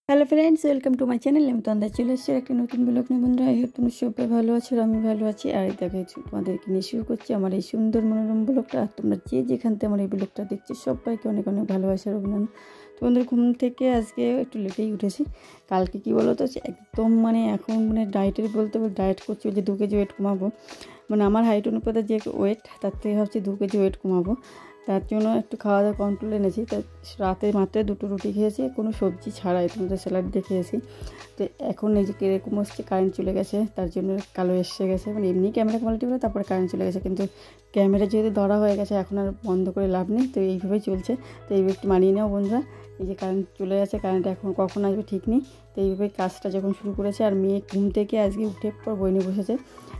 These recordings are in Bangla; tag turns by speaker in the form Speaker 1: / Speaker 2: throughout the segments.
Speaker 1: Hello friends, welcome to my channel. আমি তোমাদের চলে এসেছি একটা নতুন ব্লগ নিয়ে। বন্ধুরা, আই হোপ তোমরা সবাই ভালো আছো আর আমি ভালো আছি। আর দেখো তোমাদেরকে নিয়ে শুরু করছি আমার এই সুন্দর মনোরম ব্লগটা। আর তোমরা যে যেখান থেকে আমার এই ব্লগটা দেখছো সবাইকে অনেক অনেক ভালোবাসার অভিনন্দন। তো বন্ধুরা, ঘুম থেকে আজকে একটু লেটেই উঠেছি। কালকে কী বলো তো, একদম এখন ডায়েটের বলতে ডায়েট করছি, যে 2 কেজি ওয়েট কমাবো। আমার হাইট অনুপাতে যে ওয়েট, তার থেকে ভাবছি 2 কেজি ওয়েট কমাবো। তার জন্য একটু খাওয়া দাওয়া কন্ট্রোল এনেছি। তা রাতে মাত্র 2টো রুটি খেয়েছি, কোনো সবজি ছাড়াই। তোমাদের স্যালাড দিয়ে খেয়েছি। তো এখন এই যে কীরকম হচ্ছে, কারেন্ট চলে গেছে, তার জন্য কালো এসে গেছে। এমনি ক্যামেরা কোয়ালিটি বলে তারপরে কারেন্ট চলে গেছে, কিন্তু ক্যামেরা যেহেতু ধরা হয়ে গেছে এখন আর বন্ধ করে লাভ নেই। তো এইভাবেই চলছে। তো এইভাবে একটু মানিয়ে নাও বন্ধুরা। এই যে কারেন্ট চলে গেছে, কারেন্ট এখন কখন আসবে ঠিক নেই। তো এইভাবে কাজটা যখন শুরু করেছে। আর মেয়ে ঘুম থেকে আজকে উঠে পর বই নিয়ে বসেছে,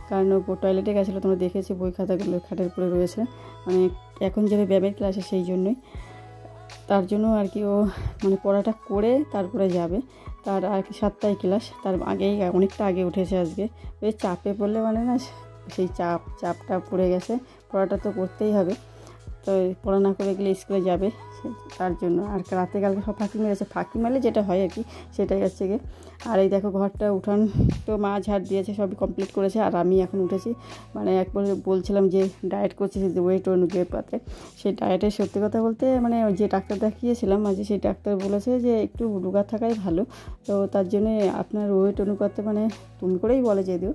Speaker 1: কারণ ও টয়লেটে গেছিলো। তোমরা দেখেছি বই খাতাগুলো খাটের উপরে রয়েছে। এখন যাবে ব্যায়ামের ক্লাসে, সেই জন্যই। তার জন্য আর কি ও পড়াটা করে তারপরে যাবে। তার আর কি 7টায় ক্লাস, তার আগেই অনেকটা আগে উঠেছে আজকে। ওই চাপে পড়লে না, সেই চাপটা পড়ে গেছে। পড়াটা তো করতেই হবে, তো পড়া না করে গেলে স্কুলে যাবে, তার জন্য। আর রাতে কালকে সব ফাঁকি মেরেছে। ফাঁকি মারলে যেটা হয় আর কি, সেটাই হচ্ছে গিয়ে। আর এই দেখো ঘরটা উঠান তো মা ঝাড় দিয়েছে, সবই কমপ্লিট করেছে। আর আমি এখন উঠেছি। একবার বলছিলাম যে ডায়েট করছি, যে ওয়েট অনুপাতে। সেই ডায়েটের সত্যি কথা বলতে যে ডাক্তার দেখিয়েছিলাম আজ, সেই ডাক্তার বলেছে যে একটু রোগা থাকাই ভালো। তো তার জন্যে আপনার ওয়েট অনুপাতে তুমি করেই বলে যদিও,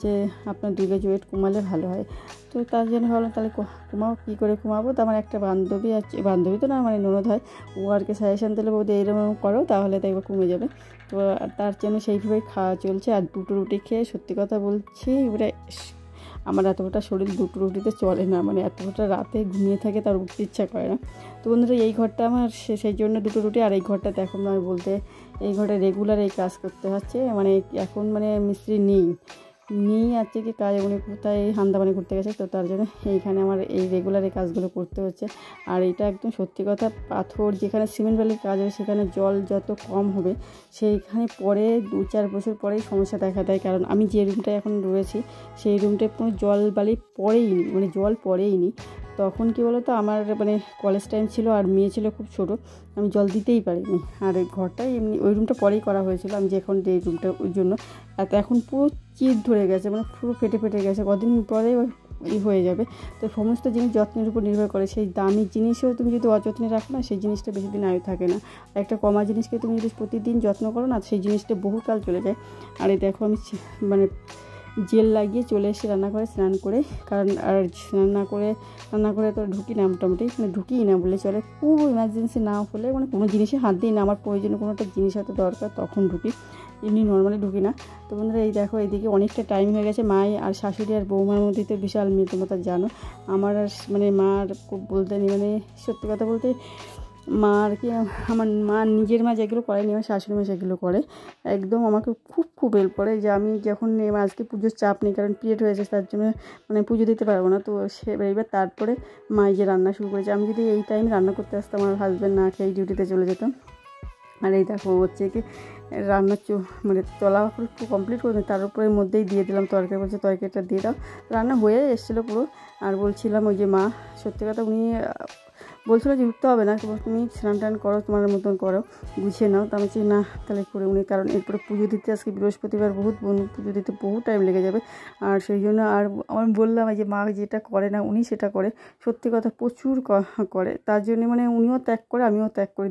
Speaker 1: যে আপনার 2 কেজি ওয়েট কমালে ভালো হয়। তো তার জন্য ভাবলাম তাহলে কমাও, কী করে কমাবো। তো আমার একটা বান্ধবী আছে, বান্ধবী তো না ননদ হয়, ও আর কি সাজেশান দিলে বলতে এইরকম করো, তাহলে তো একবার কমে যাবে। তো তার জন্য সেইভাবেই খাওয়া চলছে। আর 2টো রুটি খেয়ে সত্যি কথা বলছি, এবারে আমার এতটা শরীর 2টো রুটিতে চলে না। এতটা রাতে ঘুমিয়ে থাকে, তার উঠতে ইচ্ছা করে না। তো বন্ধুরা, এই ঘরটা আমার সেই জন্য 2টো রুটি। আর এই ঘরটা দেখো না, বলতে এই ঘরে রেগুলার এই কাজ করতে হচ্ছে। এখন মিস্ত্রি নেই আছে কি কাজ, উনি কোথায় হান্দাবানি করতে গেছে। তো তার জন্য এইখানে আমার এই রেগুলার এই কাজগুলো করতে হচ্ছে। আর এটা একদম সত্যি কথা, পাথর যেখানে সিমেন্ট বালির কাজ হবে সেখানে জল যত কম হবে, সেইখানে পরে 2-4 বছর পরেই সমস্যা দেখা দেয়। কারণ আমি যে রুমটায় এখন রয়েছি, সেই রুমটায় কোনো জল বালি পড়েইনি, জল পড়েইনি। তখন কী বলো তো, আমার কলেজ টাইম ছিল আর মেয়ে ছিল খুব ছোটো, আমি জল দিতেই পারিনি। আর এই ঘরটাই এমনি ওই রুমটা পরেই করা হয়েছিল, আমি যে এখন যে রুমটা ওই জন্য। আর এখন পুরো চিট ধরে গেছে, পুরো ফেটে ফেটে গেছে। কদিন পরে হয়ে যাবে। তো সমস্ত জিনিস যত্নের উপর নির্ভর করে। সেই দামি জিনিসও তুমি যদি অযত্নে রাখো না, সেই জিনিসটা বেশি দিন আয়ু থাকে না। একটা কমা জিনিসকে তুমি যদি প্রতিদিন যত্ন করো না, সেই জিনিসটা বহুকাল চলে যায়। আর এই দেখো আমি জেল লাগিয়ে চলে এসে রান্নাঘরে স্নান করে, কারণ আর রান্না করে তো ঢুকি না, মোটামুটি ঢুকিই না বলে চলে। খুব ইমার্জেন্সি না হলে কোনো জিনিসে হাত দিই না, আমার প্রয়োজনে কোনো একটা জিনিস হয়তো দরকার, তখন ঢুকি, এমনি নর্মালি ঢুকি না। তো বন্ধুরা, এই দেখো এইদিকে অনেকটা টাইম হয়ে গেছে। মাই আর শাশুড়ি আর বৌমার মধ্যে তো বিশাল মিল, তোমরা তো জানো। আমার আর মার খুব বলতে নেই, সত্যি কথা বলতে মা আর কি, আমার মা নিজের মা যেগুলো করেনি, আমার শাশুড়ি মা সেগুলো করে। একদম আমাকে খুব খুব হেল্প করে। যে আমি যখন আজকে পুজোর চাপ নেই, কারণ পিরিয়ড হয়েছে, তার জন্য পুজো দিতে পারবো না। তো এইবার তারপরে মা এই যে রান্না শুরু করেছে। আমি যদি এই টাইম রান্না করতে আসতাম, আমার হাজব্যান্ড না খেয়ে ডিউটিতে চলে যেতাম। আর এই দেখো হচ্ছে কি রান্নার তলা একটু কমপ্লিট করে তার উপরে মধ্যেই দিয়ে দিলাম তরকারি। বলছে তরকারিটা দিয়ে দাও। রান্না হয়ে এসেছিলো পুরো। আর বলছিলাম ওই যে মা, সত্যি কথা উনি বলছিল যে উঠতে হবে না, তুমি স্নান টান করো, তোমার মতন করো, গুছিয়ে নাও। তো আমি বলছি না, তাহলে করে উনি, কারণ এরপরে পুজো দিতে আজকে বৃহস্পতিবার, পুজো দিতে বহু টাইম লেগে যাবে। আর সেই জন্য আর আমি বললাম যে মা যেটা করে না উনি সেটা করে, সত্যি কথা প্রচুর করে। তার জন্য উনিও ত্যাগ করে, আমিও ত্যাগ করি।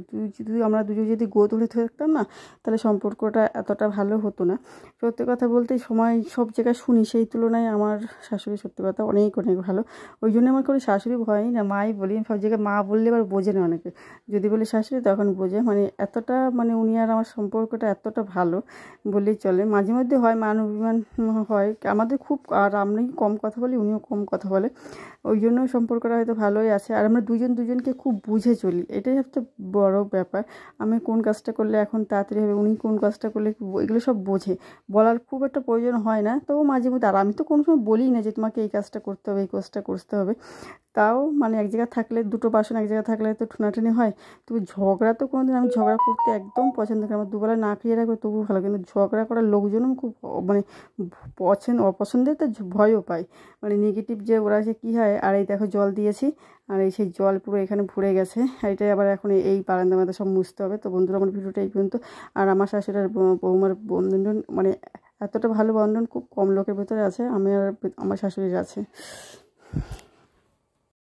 Speaker 1: আমরা দুজন যদি গো ধরে থাকতাম না, তাহলে সম্পর্কটা এতটা ভালো হতো না। সত্যি কথা বলতে সময় সব জায়গায় শুনি, সেই তুলনায় আমার শাশুড়ি সত্যি কথা অনেক অনেক ভালো। ওই জন্য আমার কোনো শাশুড়ি ভয়ই না, মাই বলি। সব জায়গায় মা বললে এবার বোঝে না অনেকে, যদি বলে শাশুড়ি তখন বোঝে। এতটা উনি আর আমার সম্পর্কটা এতটা ভালো বললেই চলে। মাঝে মধ্যে হয় মান অভিমান হয় আমাদের খুব, আর আমি কম কথা বলি, উনিও কম কথা বলে, ওই জন্য সম্পর্কটা হয়তো ভালোই আছে। আর আমরা দুজনকে খুব বুঝে চলি, এটাই সবচেয়ে বড় ব্যাপার। আমি কোন কাজটা করলে এখন তাড়াতাড়ি হবে, উনি কোন কাজটা করলে, এগুলো সব বোঝে। বলার খুব একটা প্রয়োজন হয় না, তবু মাঝে মধ্যে। আর আমি তো কোনো সময় বলি না যে তোমাকে এই কাজটা করতে হবে, এই কাজটা করতে হবে। তাও মানে এক জায়গায় থাকলে দুটো বাসন এক জায়গায় থাকলে তো ঠুনাঠুনি হয়। তবু ঝগড়া তো কোনোদিন আমি ঝগড়া করতে একদম পছন্দ করি। আমার দুবেলা না খেয়ে রাখবে তবু ভালো, কিন্তু ঝগড়া করার লোকজনও খুব মানে অপছন্দের, তো ভয়ও পায়, মানে নেগেটিভ যে ওরা যে কী হয়। আর এই দেখো জল দিয়েছি, আর এই সেই জল পুরো এখানে ভরে গেছে, এটাই আবার এখন এই বারান্দা মাথা সব মুছতে হবে। তো বন্ধুরা আমার ভিডিওটা এই পর্যন্ত। আর আমার শাশুড়ি আর বৌমার বন্ধন মানে এতটা ভালো বন্ধন খুব কম লোকের ভেতরে আছে, আমি আর আমার শাশুড়ির আছে।